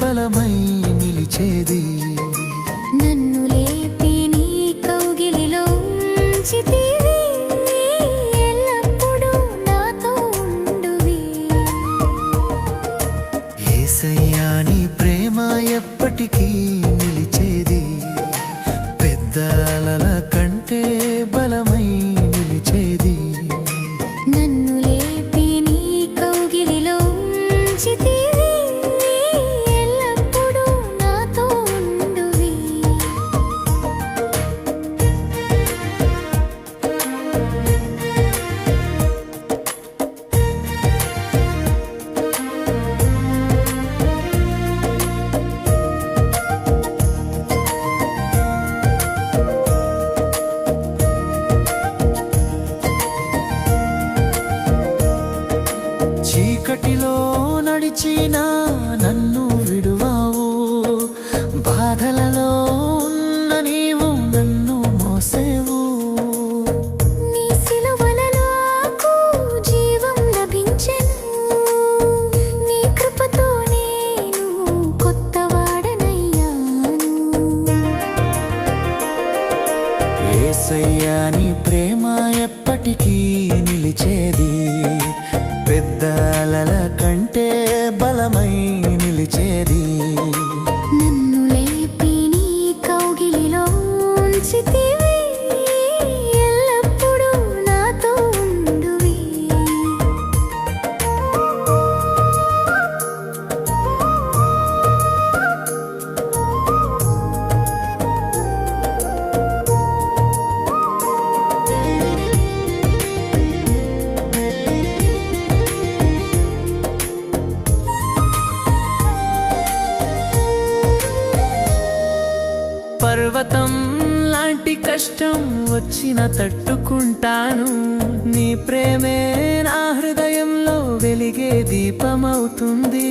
బలమై నిలిచేది. నన్ను లేపి నీ కౌగిలిలో ఉంచితివి, ఎల్లప్పుడూ నాతో ఉండువి. యేసయ్యా నీ ప్రేమ ఎప్పటికీ నిలిచేది, పెద్ద అలల కంటే బలమై నిలిచేది. నన్ను లేపి నీ కౌగిలిలో ఉంచితివి, ఎల్లప్పుడూ నాతో ఉండువి. చీకటిలో నడిచినా నన్ను విడువావు, బాధలలో ఉన్న నీవు నన్ను మోసేవు. నీ సిలువలో నాకు జీవం లభించెను, నీ కృపతో నేను కొత్తవాడనయ్యాను. యేసయ్యా నీ ప్రేమ ఎప్పటికీ నిలిచేది, పెద్ద అలల కంటే బలమై నిలిచేది. నన్ను లేపి నీ కౌగిలిలో ఉంచితివి, ఎల్లప్పుడూ నాతో ఉండువి. పర్వతం లాంటి కష్టం వచ్చిన తట్టుకుంటాను, నీ ప్రేమే నా హృదయంలో వెలిగే దీపమవుతుంది.